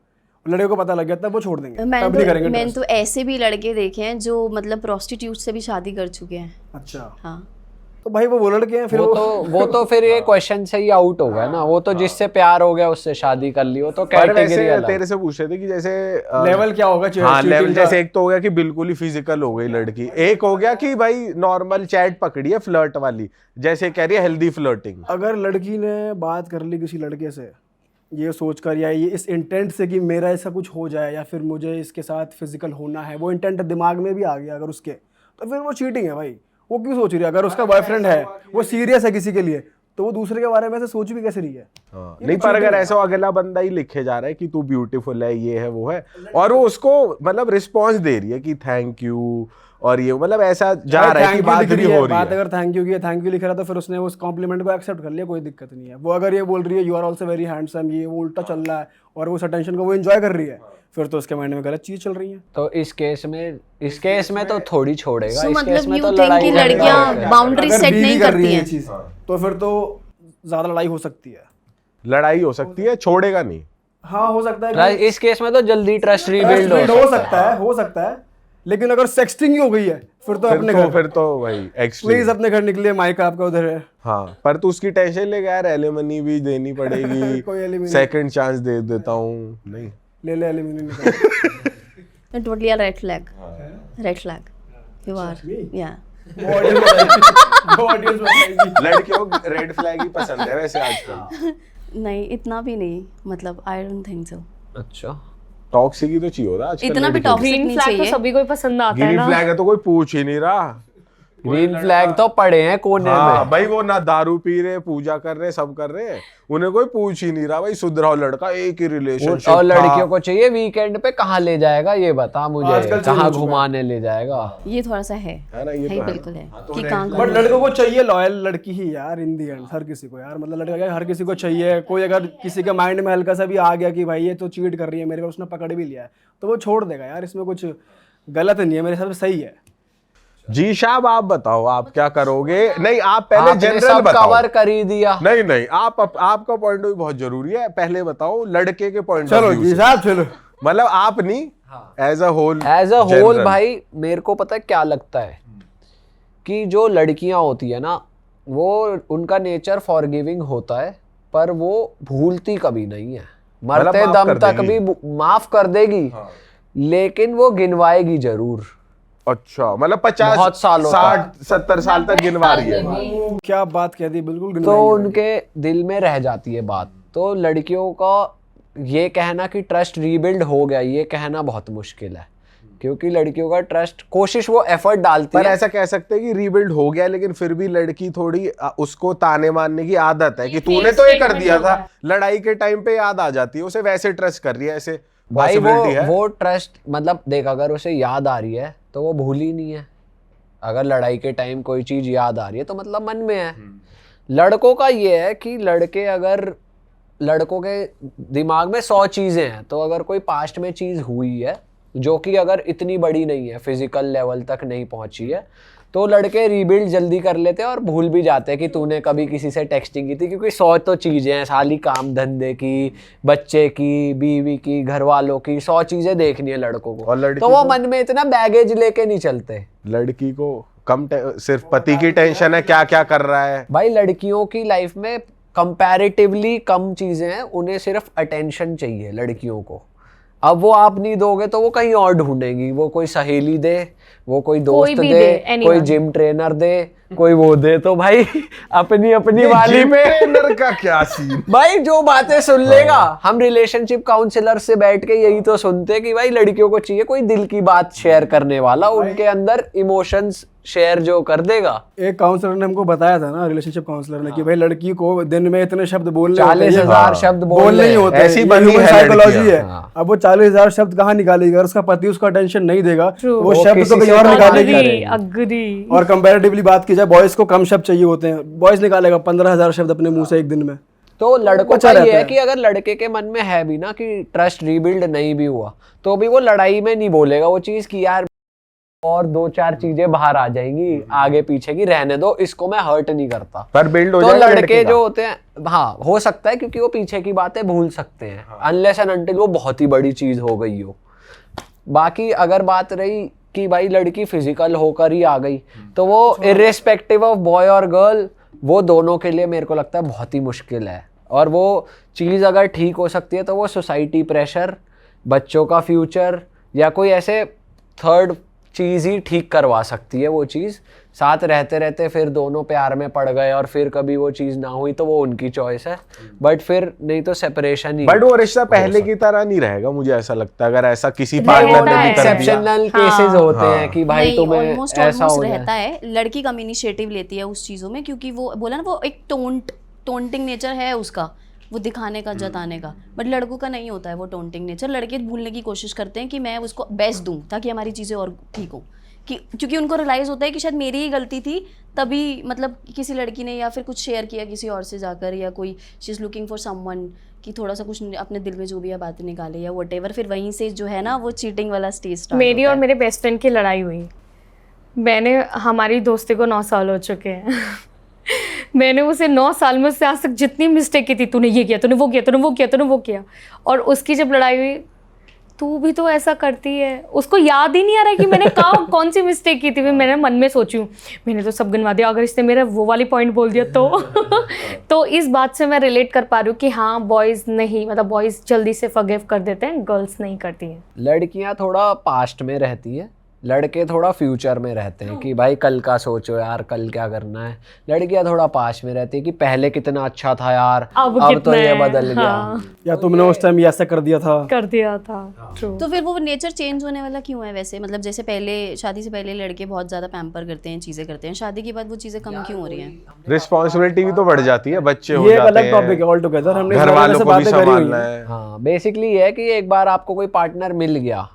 लड़के को पता लग गया, तब वो छोड़ देंगे, तब नहीं करेंगे मैंने trust। तो ऐसे भी लड़के देखे हैं जो मतलब प्रोस्टिट्यूट से भी शादी कर चुके हैं। अच्छा, हाँ, तो भाई वो लड़के हैं फिर वो तो फिर ये क्वेश्चन से ही आउट हो गया ना, वो तो जिससे प्यार हो गया उससे शादी कर ली, वो तो पर कैटेगरी वैसे अलग। तेरे से पूछ रहे थे कि जैसे लेवल क्या होगा हाँ cheating लेवल, का? जैसे एक तो हो गया कि बिल्कुल ही फिजिकल हो गई लड़की, एक हो गया कि भाई नॉर्मल चैट पकड़ी है फ्लर्ट वाली, जैसे कह रही है हेल्दी फ्लर्टिंग। अगर लड़की ने बात कर ली किसी लड़के से ये सोचकर या ये इस इंटेंट से कि मेरा ऐसा कुछ हो जाए या फिर मुझे इसके साथ फिजिकल होना है, वो इंटेंट दिमाग में भी आ गया अगर उसके, तो फिर वो चीटिंग है भाई। वो क्यों सोच रही है? अगर उसका बॉयफ्रेंड है, वो सीरियस है किसी के लिए, तो वो दूसरे के बारे में ऐसे सोच भी कैसे रही है? हाँ, नहीं पर अगर ऐसा अगला बंदा ही लिखे जा रहा है कि तू ब्यूटीफुल है, ये है वो है, और वो उसको मतलब रिस्पॉन्स दे रही है कि थैंक यू, और ये मतलब ऐसा जा रहा है कि बात भी हो रही बात है। अगर थैंक यू की थैंक यू लिख रहा था, फिर उसने उस कॉम्प्लीमेंट को एक्सेप्ट कर लिया, कोई दिक्कत नहीं है। वो अगर ये बोल रही है you are also very handsome, ये वो उल्टा चल रहा है और उस अटेंशन को वो एंजॉय कर रही है, फिर तो उसके माइंड में गलत चीज चल रही है। तो इस केस में तो थोड़ी छोड़ेगा, So इस केस मतलब में you तो think लड़ाई कि करेगा। लड़कियां बाउंड्री अगर सेट बीवी नहीं कर रही करती है ये हैं। चीज, तो फिर तो ज्यादा लड़ाई हो सकती है। लड़ाई हो सकती है, छोड़ेगा नहीं। हाँ, हो सकता है कि इस केस में तो जल्दी ट्रस्ट रीबिल्ड हो सकता है, लेकिन अगर सेक्सटिंग ही हो गई है फिर तो अपने घर, फिर तो भाई एक्सट्रीम। प्लीज अपने घर निकलिए, माइक आपका उधर है। हाँ, पर तू उसकी टेंशन लेगा यार, एलिमनी भी देनी कोई पड़ेगी, alimony- सेकंड चांस दे देता हूँ, नहीं ले एल्यूमिनियम निकाल। Totally a red flag. Red flag. You are. Yeah. वो audience बताएगी, वो audience बताएगी। लड़कियों को रेड फ्लैग ही पसंद है वैसे आजकल। नहीं इतना भी नहीं, मतलब I don't think so. अच्छा, टॉक्सिक ही तो चाहिए होता आजकल। इतना भी टॉक्सिक ग्रीन नहीं फ्लैग तो चाहिए। सभी को ही पसंद आता है ग्रीन ना। फ्लैग है तो कोई पूछ ही नहीं रहा। ग्रीन फ्लैग तो पड़े हैं कोने हाँ में। भाई, वो ना दारू पी रहे, पूजा कर रहे, सब कर रहे हैं, उन्हें कोई पूछ ही नहीं रहा। भाई सुधराओ लड़का, एक ही रिलेशनशिप और लड़कियों को चाहिए वीकेंड पे कहाँ ले जाएगा, ये बता मुझे, आजकल चल कहाँ चुका है। घुमाने ले जाएगा। ये थोड़ा सा है ना, ये तो है। बिल्कुल है कि कहाँ बट लड़कों को चाहिए लॉयल लड़की ही यार, इन दी एंड हर किसी को यार, मतलब लड़का क्या हर किसी को चाहिए। कोई अगर किसी के माइंड में हल्का सा भी आ गया कि भाई ये तो चीट कर रही है मेरे को, उसने पकड़ भी लिया है, तो वो छोड़ देगा यार, इसमें कुछ गलत नहीं है, मेरे हिसाब से सही है। जी साहब, आप बताओ आप क्या करोगे? नहीं, आप पहले आपने जनरल सब बताओ। कवर कर ही दिया। नहीं, आपका पॉइंट ऑफ व्यू बहुत जरूरी है। पहले बताओ लड़के के पॉइंट ऑफ चलो व्यू जी से। साहब चलो। मतलब आप नहीं, as a whole. As a whole भाई मेरे को पता है क्या लगता है कि जो लड़कियां होती है ना, वो उनका नेचर फॉरगिविंग होता है, पर वो भूलती कभी नहीं है। मरते माफ दम कर तक देगी। भी माफ कर देगी, लेकिन वो गिनवाएगी जरूर। अच्छा, मतलब 50 बहुत सालों 60 70 साल तक गिनवा रही है। क्या बात कह दी, बिल्कुल तो गिनवाएंगे। उनके दिल में रह जाती है बात। तो लड़कियों का ये कहना कि ट्रस्ट रीबिल्ड हो गया, ये कहना बहुत मुश्किल है, क्योंकि लड़कियों का ट्रस्ट, कोशिश वो एफर्ट डालती पर है। ऐसा कह सकते हैं कि रीबिल्ड हो गया, लेकिन फिर भी लड़की थोड़ी उसको ताने मारने की आदत है कि तूने तो ये कर दिया था। लड़ाई के टाइम पे याद आ जाती है, उसे वैसे ट्रस्ट कर रही है, ऐसे भाई possibility है। वो ट्रस्ट, मतलब देख, अगर उसे याद आ रही है तो वो भूल ही नहीं है। अगर लड़ाई के टाइम कोई चीज याद आ रही है तो मतलब मन में है। लड़कों का ये है कि लड़कों के दिमाग में 100 चीजें हैं, तो अगर कोई पास्ट में चीज हुई है जो कि अगर इतनी बड़ी नहीं है, फिजिकल लेवल तक नहीं पहुंची है, तो लड़के रीबिल्ड जल्दी कर लेते हैं और भूल भी जाते हैं कि तूने कभी किसी से टेक्सटिंग की थी, क्योंकि 100 तो चीजें हैं, साली काम धंधे की, बच्चे की, बीवी की, घर वालों की, 100 चीजें देखनी है लड़कों को। और लड़की तो वो को? मन में इतना बैगेज लेके नहीं चलते। लड़की को सिर्फ पति की टेंशन है, क्या क्या कर रहा है। भाई लड़कियों की लाइफ में कंपैरेटिवली कम चीजें हैं, उन्हें सिर्फ अटेंशन चाहिए लड़कियों को। अब वो आप नहीं दोगे तो वो कहीं और ढूंढेंगी, वो कोई सहेली दे, वो कोई दोस्त भी दे, दे, anyone। कोई जिम ट्रेनर दे, कोई वो दे। तो भाई अपनी अपनी वाली जिम पे ट्रेनर का क्या सीन? भाई जो बातें सुन लेगा। हम रिलेशनशिप काउंसलर से बैठ के यही तो सुनते हैं कि भाई लड़कियों को चाहिए कोई दिल की बात शेयर करने वाला, उनके अंदर इमोशंस शेयर जो कर देगा। एक काउंसलर ने हमको बताया था ना, रिलेशनशिप काउंसलर ने, कि भाई लड़की को दिन में इतने शब्द बोलने होते हैं, 40,000 शब्द बोलने ही होते हैं, ऐसी ये बनी human है psychology लड़कियां। है। अब वो 40,000 शब्द कहाँ निकालेगी? अगर उसका पति उसका अटेंशन नहीं देगा तो वो शब्द किसी तो कहीं से और बात निकालेगी। करेगी। अग्री। और कंपैरेटिवली बात की जाए, बॉयज को कम शब्द चाहिए होते हैं, बॉयज निकालेगा 15,000 शब्द अपने मुंह से एक दिन में। तो लड़कों बचा का ये रहता है है। कि अगर लड़के के मन में है भी ना कि ट्रस्ट रीबिल्ड नहीं भी हुआ, तो भी वो लड़ाई में नहीं बोलेगा वो चीज कि यार और 2-4 चीजें बाहर आ जाएंगी आगे पीछे की, रहने दो, इसको मैं हर्ट नहीं करता। पर बिल्ड हो तो जाएगा लड़के का। जो होते हैं, हाँ हो सकता है, क्योंकि वो पीछे की बातें भूल सकते हैं, अनलेस एंड अनटिल वो बहुत ही बड़ी चीज हो गई हो। बाकी अगर बात रही कि भाई लड़की फिजिकल होकर ही आ गई, तो वो इर्रेस्पेक्टिव ऑफ बॉय और गर्ल, वो दोनों के लिए मेरे को लगता है बहुत ही मुश्किल है। और वो चीज़ अगर ठीक हो सकती है तो वो सोसाइटी प्रेशर, बच्चों का फ्यूचर, या कोई ऐसे थर्ड चीज़ ही ठीक करवा सकती है वो चीज़। साथ रहते रहते फिर दोनों प्यार में पड़ गए और फिर कभी वो चीज़ ना हुई तो वो उनकी चॉइस है, बट फिर नहीं तो सेपरेशन ही। बट वो रिश्ता पहले की तरह नहीं रहेगा, मुझे ऐसा लगता है। अगर ऐसा किसी पार्टनर ने भी कर दिया, एक्सेप्शनल केसेस होते हैं कि भाई नहीं, तुम्हें ऑलमोस्ट ऐसा हो जाए। रहता है, लड़की कम इनिशिएटिव लेती है उस चीज़ों में, क्योंकि वो बोला ना, वो एक टोंटिंग नेचर है उसका, वो दिखाने का, जताने का। बट लड़कों का नहीं होता है वो टोंटिंग नेचर। लड़के भूलने की कोशिश करते हैं कि मैं उसको बेस्ट दूं ताकि हमारी चीज़ें और ठीक हो, कि क्योंकि उनको रियलाइज़ होता है कि शायद मेरी ही गलती थी, तभी मतलब किसी लड़की ने या फिर कुछ शेयर किया किसी और से जाकर, या कोई she is looking for someone कि थोड़ा सा कुछ अपने दिल में जो भी है बातें निकाले या व्हाटएवर, फिर वहीं से जो है ना वो चीटिंग वाला स्टेज स्टार्ट मेरी होता और है। मेरे बेस्ट फ्रेंड की लड़ाई हुई। हमारी दोस्ती को 9 साल हो चुके हैं। मैंने उसे 9 साल में उससे आज तक जितनी मिस्टेक की थी, तूने ये किया, तूने वो किया, तूने वो किया, तूने वो किया, और उसकी जब लड़ाई हुई तू भी तो ऐसा करती है। उसको याद ही नहीं आ रहा है कि मैंने कौन सी मिस्टेक की थी। फिर मैंने मन में सोची हूँ मैंने तो सब गिनवा दिया, अगर इसने मेरा वो वाली पॉइंट बोल दिया तो तो इस बात से मैं रिलेट कर पा रही हूँ कि हाँ बॉयज़ नहीं, मतलब बॉयज़ जल्दी से फॉरगिव कर देते हैं, गर्ल्स नहीं करती हैं। लड़कियां थोड़ा पास्ट में रहती है, लड़के थोड़ा फ्यूचर में रहते हैं कि भाई कल का सोचो यार, कल क्या करना है। लड़कियां थोड़ा पास्ट में रहती है कि पहले कितना अच्छा था यार, अब तो कितना ये है, बदल गया। हाँ। या तुमने उस टाइम ऐसा कर दिया था। ट्रू। तो फिर वो नेचर चेंज होने वाला क्यों है वैसे? मतलब जैसे पहले शादी से पहले लड़के बहुत ज्यादा पैम्पर करते हैं, चीजें करते हैं, शादी के बाद वो चीजें कम क्यों हो रही हैं? रिस्पॉन्सिबिलिटी भी तो बढ़ जाती है, बच्चे हो ये एक जाते अलग टॉपिक है ऑल टुगेदर, हमने इस घर बारे में वालों से को भी बातें करी हुई संभालना हैं। है। हाँ, बेसिकली ये है कि एक बार आपको कोई पार्टनर मिल गया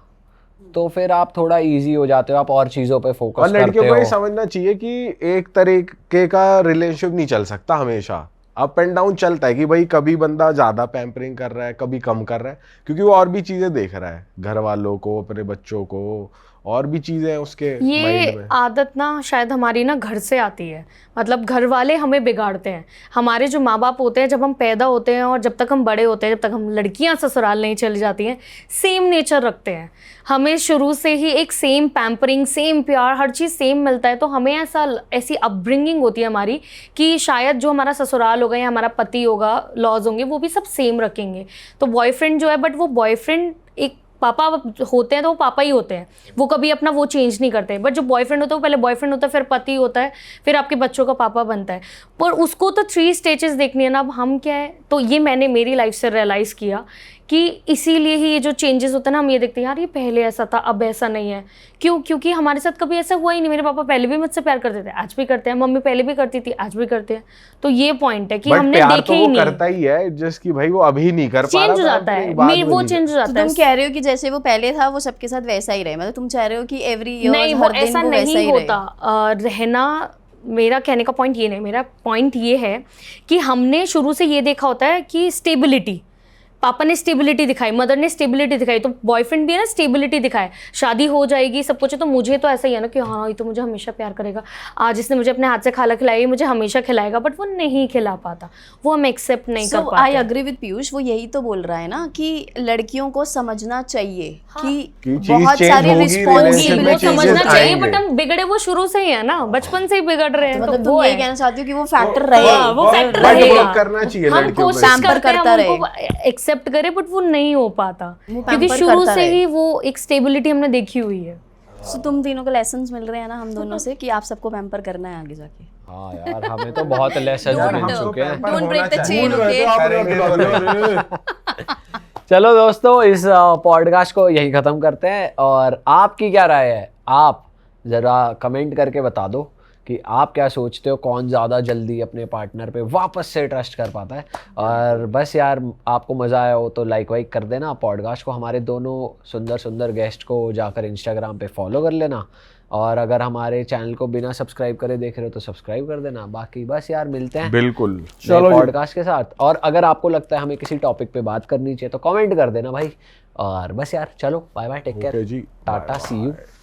तो फिर आप थोड़ा इजी हो जाते हो, आप और चीजों पे और फोकस करते लड़कियों को ये हो। समझना चाहिए कि एक तरीके का रिलेशनशिप नहीं चल सकता हमेशा, अप एंड डाउन चलता है कि भाई कभी बंदा ज्यादा पैम्परिंग कर रहा है, कभी कम कर रहा है, क्योंकि वो और भी चीजें देख रहा है, घर वालों को, अपने बच्चों को, और भी चीजें हैं उसके माइंड ये में। आदत ना शायद हमारी ना घर से आती है, मतलब घर वाले हमें बिगाड़ते हैं। हमारे जो माँ बाप होते हैं जब हम पैदा होते हैं और जब तक हम बड़े होते हैं, जब तक हम लड़कियां ससुराल नहीं चली जाती हैं, सेम नेचर रखते हैं। हमें शुरू से ही एक सेम पैम्परिंग, सेम प्यार, हर चीज़ सेम मिलता है। तो हमें ऐसी अपब्रिंगिंग होती है हमारी कि शायद जो हमारा ससुराल होगा या हमारा पति होगा, लॉज होंगे, वो भी सब सेम रखेंगे। तो बॉयफ्रेंड जो है, बट वो बॉयफ्रेंड एक पापा होते हैं तो वो पापा ही होते हैं, वो कभी अपना वो चेंज नहीं करते। बट जो बॉयफ्रेंड होता है वो पहले बॉयफ्रेंड होता है, फिर पति होता है, फिर आपके बच्चों का पापा बनता है। पर उसको तो 3 स्टेजेस देखनी है ना। अब हम क्या है, तो ये मैंने मेरी लाइफ से रियलाइज़ किया कि इसीलिए ही ये जो चेंजेस होते हैं ना, हम ये देखते हैं यार ये पहले ऐसा था अब ऐसा नहीं है। क्यों? क्योंकि हमारे साथ कभी ऐसा हुआ ही नहीं। मेरे पापा पहले भी मुझसे प्यार करते थे, आज भी करते हैं। मम्मी पहले भी करती थी, आज भी करते हैं। तो ये पॉइंट है कि बट हमने प्यार देखे तो ही वो नहीं। करता ही है, जिसकी भाई वो अभी नहीं कर पा रहा, चेंज हो जाता है, वो चेंज हो तो जाता है। तुम कह रहे हो कि जैसे वो पहले था वो सबके साथ वैसा ही रहे, मतलब तुम चाह रहे हो कि एवरी ईयर नहीं, वो हर दिन ऐसा वो वैसा नहीं ही होता। रहे? रहना, मेरा कहने का पॉइंट ये नहीं, मेरा पॉइंट ये है कि हमने शुरू से ये देखा होता है कि स्टेबिलिटी, पापा ने स्टेबिलिटी दिखाई, मदर ने स्टेबिलिटी दिखाई, तो बॉयफ्रेंड भी है ना स्टेबिलिटी दिखाए, शादी हो जाएगी सब कुछ है। तो मुझे तो ऐसा ही है ना कि हाँ ये तो मुझे हमेशा प्यार करेगा, आज इसने मुझे अपने हाथ से खाना खिलाई, मुझे हमेशा खिलाएगा। बट वो नहीं खिला पाता, वो हम एक्सेप्ट नहीं कर पाते। आई अग्री विद पीयूष, वो यही तो बोल रहा है ना कि लड़कियों को समझना चाहिए कि कि चीज बहुत change सारी होगी, वो relationship में रिस्पॉन्सिबिलिटी changes समझना चाहिए, आएंगे। बट हम बिगड़े वो शुरू से ही है ना, बचपन से ही बिगड़ रहे हैं। मतलब तो तुम वो यही है। कहना चाहती हो कि वो फैक्टर हाँ, रहे, वो फैक्टर But रहेगा। work करना चाहिए हम लड़कियों कोशिश पे। पैम्पर करते हैं, करता हम रहे। उनको एक्सेप्ट करें, बट वो नहीं हो पाता क्योंकि पैम्पर शुरू करता से रहे। ही वो एक स्टेबिलिटी हमने देखी हुई है। So, तुम तीनों को लेसन्स मिल रहे हैं ना हम दोनों से कि आप सबको पैम्पर करना है आगे जाके। हाँ यार, हमें तो बहुत लेसन Don't- मिल चुके हैं। Don't break the chain, भूल गए थे okay? आप करेंगे लोग तो अरे। चलो दोस्तों, इस पॉडकास्ट को यही ख़त्म करते हैं। और आपकी क्या राय है, आप ज़रा कमेंट करके बता दो कि आप क्या सोचते हो, कौन ज़्यादा जल्दी अपने पार्टनर पे वापस से ट्रस्ट कर पाता है। और बस यार, आपको मज़ा आया हो तो लाइक वाइक कर देना पॉडकास्ट को। हमारे दोनों सुंदर सुंदर गेस्ट को जाकर इंस्टाग्राम पे फॉलो कर लेना। और अगर हमारे चैनल को बिना सब्सक्राइब करे देख रहे हो तो सब्सक्राइब कर देना। बाकी बस यार, मिलते हैं बिल्कुल। चलो जी। पॉडकास्ट के साथ। और अगर आपको लगता है हमें किसी टॉपिक पे बात करनी चाहिए तो कमेंट कर देना भाई। और बस यार, चलो bye bye, take care, okay जी, टाटा, bye सी यू। bye।